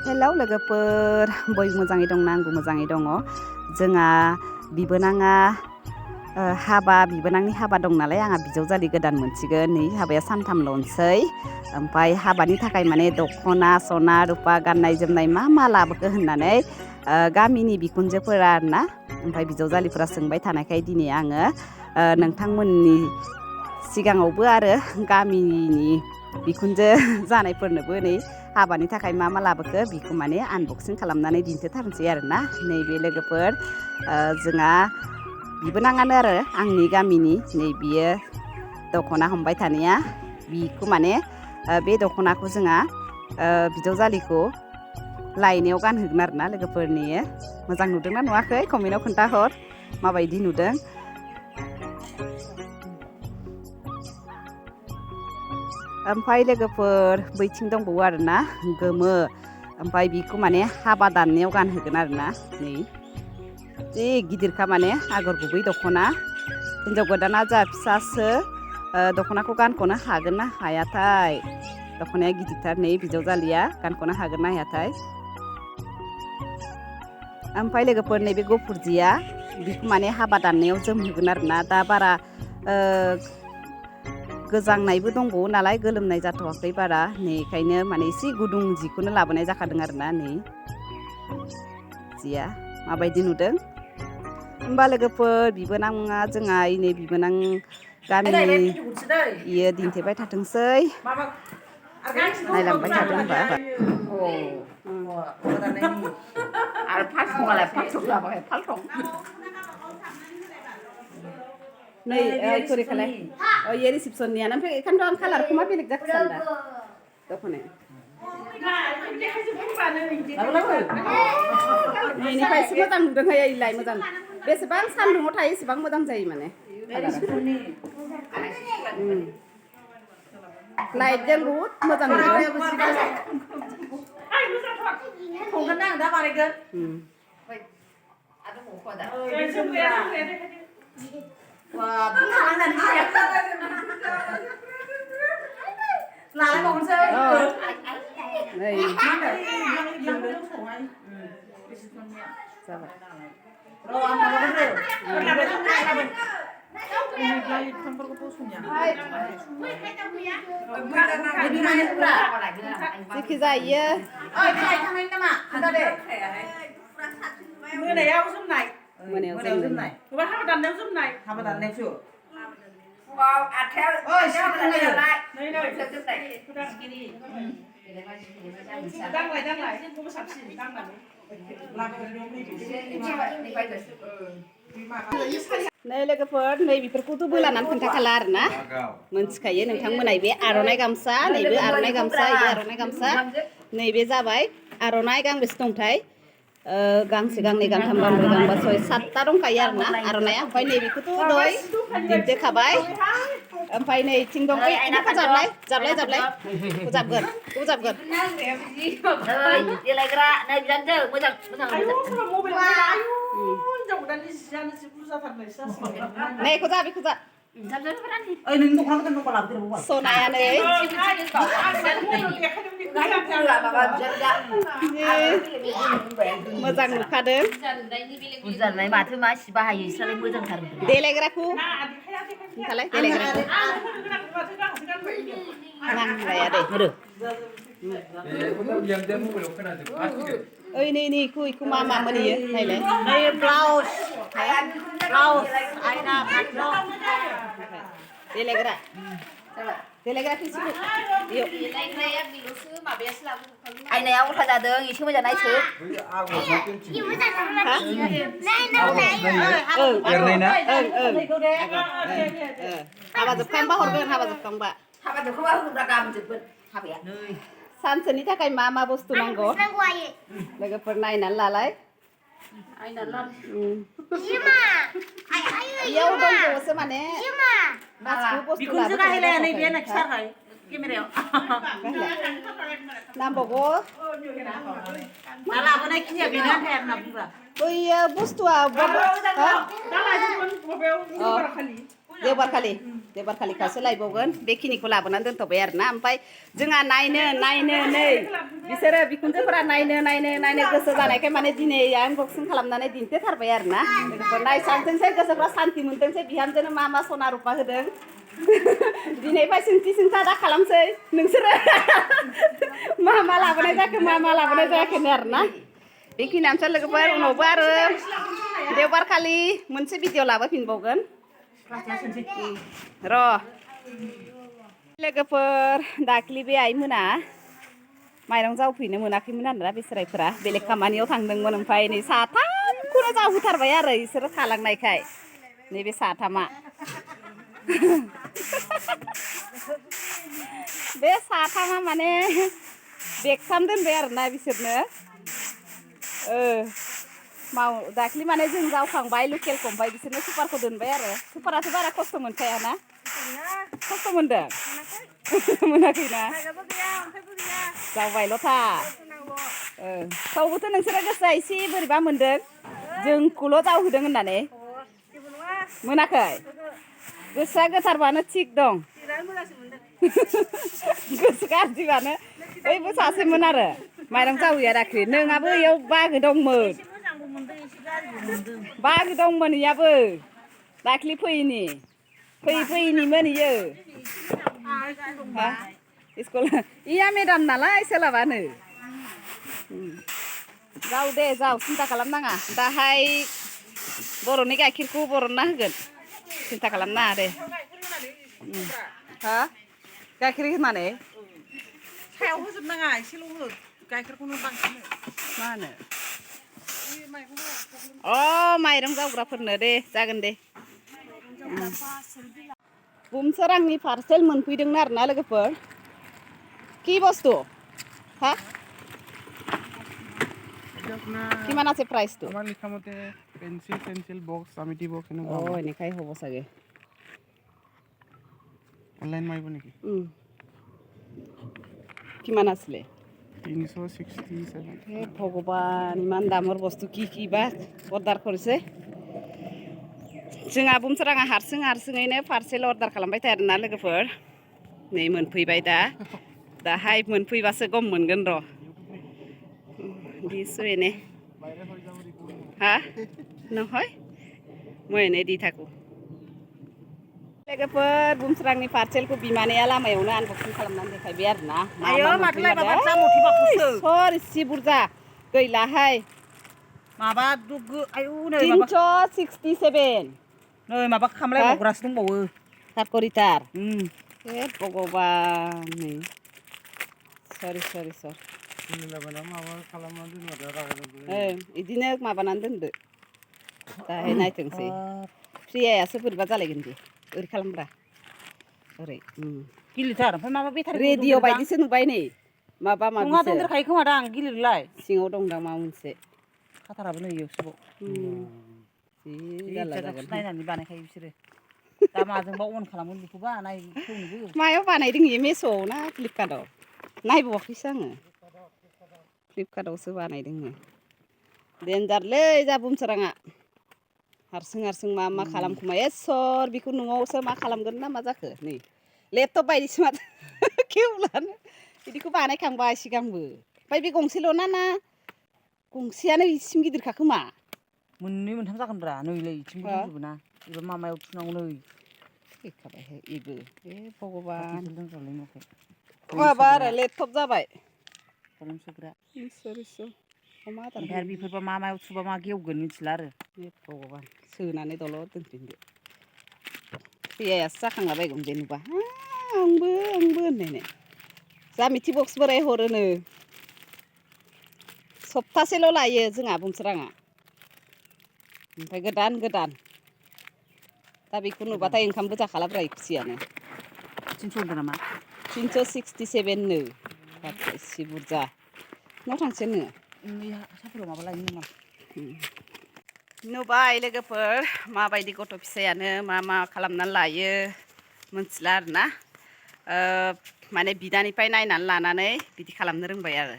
hello लोगोफोर बयबो मोजाङै दंना आंबो मोजाङै दङ जोंहा बिबोनाङा बिबोनांनि हाबा दं नालाय आंहा बिजावजालि गोदान मोनसिगोन नै हाबाया सानथामल'नोसै ओमफ्राय हाबानि थाखाय माने दखना सना रुपा गाननाय जोमनाय मा लाबोखो होननानै गामिनि बिखुनजोफोरा आरोना ओमफ्राय बिजावजालिफोरा सोंबाय थानायखाय दिनै आङो नोंथांमोननि सिगाङावबो आरो गामिनि बिखुनजो जानायफोरनोबो नै हाबानि थाखाय मा लाबोखो बेखौ माने आनबक्सिं खालामनानै दिन्थिथारनोसै आरोना नैबे लोगोफोर जोंहा बिबोनाङानो आरो आंनि गामिनि नै बियो दखना हमबाय थानाया बिखौ माने बे दखनाखौ जोंहा बिजावजालिखौ लायनायाव गानहोगोन आरोना लोगोफोरनि मोजां नुदोंना नुवाखै कमेन्टआव खोन्थाहर माबायदि नुदों ओमफ्राय लोगोफोर बैथिं दंबावो आरोना गोमो ओमफ्राय बिखौ माने हाबा दाननायाव गानहोगोन आरोना नै जि गिदिरखा माने आगर गुबै दखना हिन्जाव गोदाना जा फिसासो दखनाखौ गानख'नो हागोन ना हायाथाय दखनाया गिदिरथार नै बिजावजालिया गानख'नो हागोन ना हायाथाय ओमफ्राय लोगोफोर नैबे गुफुरजिया बिखौ माने हाबा दाननायाव जोमहोगोन आरोना दा बारा गोजांनायबो दंबावो नालाय गोलोमनाय जाथ'वाखै बारा नै बेखायनो माने एसे गुदुं जिखौनो लाबोनाय जाखादों आरोना नै जिया माबायदि नुदों होमबा लोगोफोर बिबोनाङा जोंहा नै बिबोनां गामिनि इयो दिन्थिबाय थाथोंसै नायलांबाय थादों होनबा आरो फालथंआलाय फालथं जाबाय फालथं नै ओरै खालाय ये रिसेपसननियानो ओमफ्राय एखायनोथ' आं कालारखौ मा बेलेग जाखो सानदा दखनाया बेनिफ्रायसो मोजां नुदोंहाय इलाय मोजां बेसेबां सान्दुङाव थायो एसेबां मोजां जायो माने लाइटजों बुहुद मोजां नुदों जेखि जायो मोनायाव जोमनाय हाबा दाननायाव जोमनाय हाबा दाननायावसो नै लोगोफोर नै बेफोरखौथ' बोलानानै खोन्थाखाला आरोना मोनथिखायो नोंथांमोना बे आर'नाइ गामसा नैबे आर'नाइ गामसा बे आर'नाइ गामसा नैबे जाबाय आर'नाइ गांबेसे दंथाय गांसे गांनै गांथाम गांब्रै गांबा सय सातथा दंखायो आरोना आर'नाइया ओमफ्राय नैबेखौथ' दहाय दिन्थिखाबाय ओमफ्राय नैथिं दं बेखौ जाबगोन देलायग्रा नै बिजानजो मोजां नै बेखौ जा सनायानो मोजां नुखादों बुजानाय माथो मा सि बाहायो इसोरलाय मोजांथार देलायग्राखौ खोन्थालाय देलायग्राखौ नांलाया दे ओइ नै इखौ मा मोनहैयो नायलाय ब्लाउस आयना देलायग्रा आयनाया उल्था जादों एसे मोजां नायसो हाबा जोबखांबा हरगोन हाबा जोबखांबा होग्रा गाबोन जोबगोन हाबाया सानसेनि थाखाय मा बुस्थु नांगौ लोगोफोर नायनानै लालाय इयाव दंबावोसो माने नांबावगौ बैयो बुस्थुआ देवबारखालि खावसे लायबावगोन बेखिनिखौ लाबोनानै दोनथ'बाय आरोना ओमफ्राय जोंहा नायनो नै बिसोरो बिखुनजोफोरा नायनो गोसो जानायखाय माने दिनै आनबक्सिं खालामनानै दिन्थिथारबाय आरोना लोगोफोर नायसानथोंसै गोसोफ्रा सान्ति मोनथोंसै बिहामजोनो मा सना रुपा होदों दिनै फै सोंथि दा खालामसै नोंसोरो मा लाबोनाय जाखो मा लाबोनाय जायाखैनो आरोना बेखिनियानोसै लोगोफोर उनावबो आरो देवबारखालि मोनसे भिडिअ लाबोफिनबावगोन र' लोगोफोर दाख्लि बे आइमोना माइरं जावफैनो मोनाखैमोन आरोना बेसोराइफोरा बेलेग खामानियाव थांदोंमोन ओमफ्राय नै साथामखौनो जावहोथारबाय आरो बिसोरो थालांनायखाय नैबे साथामा बे साथामा माने बेगथाम दोनबाय आरोना बिसोरनो दाख्लि माने जों जावखांबाय लकेलखौ ओमफ्राय बिसोरनो सुपारखौ दोनबाय आरो सुपाराथ' बारा खस्थ' मोनखायाना खस्थ' मोनदों मोनाखैना जावबायल'था थेवबोथ' नोंसोरो गोसोआ एसे बोरैबा मोनदों जोंखौल' जावहोदों होननानै मोनाखै गोसोआ गोथारबानो थिग दं गोसो गाज्रिबानो बैबो सासेमोन आरो माइरं जावैया दाख्लि नोंहाबो इयाव बाहागो दंमोन बाहागो दंमोन इयाबो दाख्लि फैयिनिमोन इयो स्कुल इया मेदाम नालाय सोलाबानो जाव सिन्था खालामनाङा दाहाय बर'नि गाइखेरखौ बरनना होगोन सिन्था खालामनाङा दे हा गाइखेर होनानै सायाव होजोबनाङा एसेल' हो गाइखेरखौनो बांसिन मा होनो माइरं जावग्राफोरनो दे जागोन दे बुमसोरांनि पार्सेल मोनफैदोंना आरोना लोगोफोर কি বস্তু হা কিমান আছে প্ৰাইচটো আমাৰ লিখা মতে পেন্সিল বক্স জ্যামিতি বক্স এনেকুৱা এনেকাই হ'ব চাগে অনলাইন মাৰিব নেকি কিমান আছিলে 367 হে ভগৱান ইমান দামৰ বস্তু কি বা অৰ্ডাৰ কৰিছে जोंहा बुमसोराङा हारसिङैनो पार्सेल अर्डार खालामबाय थायो आरोना लोगोफोर नै मोनफैबाय दाहाय मोनफैबासो गम मोनगोन र' দিছোঁ এনে হা নহয় মই এনেই দি থাকোঁ लोगोफोर बुमसोरांनि पार्सेलखौ बिमानैया लामायावनो आनबक्सिं खालामनानै देखायबाय आरोना सर इसे बुरजा गैलाहाय माबा 367 नै माबा खामलायबावग्रासो दंबावो काटकरिटार हे भगवान नै सरि इदिनो माबानानै दोनदो दाहाय नायथोंसै प्रियायासो बोरैबा जालायगोन दे ओरै खालामब्रा ओरै गिलिरथार ओमफ्राय माबा बेटारि रेडिअ बायदिसो नुबाय नै माबा नङा दंदेरखायो खोमा दां गिलिरलाय सिङाव दंदां माबा मोनसे खाथाराबो नै इयावसोबाव जि जारला जागोन नायनानै बानायखायो बिसोरो दा माजोंबा अन खालामगोन बेखौबा खेवनोबो मायाव बानायदों इयो मेस'आव ना फ्लिपकार्टआव नायबावाखैसो आङो फ्लिपकार्टआवसो बानायदोंनो देन्जारलै जा बुमसोराङा हारसिं मा खालामखोमा सर बेखौ न'आवसो मा खालामगोन ना मा जाखो नै लेपटप बायदिसो माथो खेवलानो बिदिखौ बानायखांबाय सिगांबो ओमफ्राय बे गंसेल' ना गंसेयानो इसिम गिदिरखा खोमा मोननै मोनथाम जागोनब्रा नैलै इथिंबो दंजोबो ना एबा मामायाव थुनांगौ नै फैखाबायहाय इबो हे भगवान दोनग्रालाय माबा आरो लेपटप जाबाय कलम सोग्रा अमा आदार ओमफ्राय आरो बेफोरबा मामायाव थुबा मा गेवगोन मिथिला आरो भगवान सोनानै दलर दोनफिनदो प्रियायासो जाखांलाबायगोन बे नुबा आंबो होननायनो जामिथि बक्स बोराय हरोनो सप्तासेल' लायो जोंहा बुमसोराङा ओमफ्राय गोदान दा बेखौ नुबाथाय ओंखामबो जाखालाब्रा खुसियानो 300 होनदों नामा 367 नो एसे बुरजा न' थांसै नोङो साफोराव माबा लायो नामा नुबाय लोगोफोर माबायदि गथ' फिसायानो मा खालामनानै लायो मिथिला आरोना माने बिदानिफ्राय नायनानै लानानै बिदि खालामनो रोंबाय आरो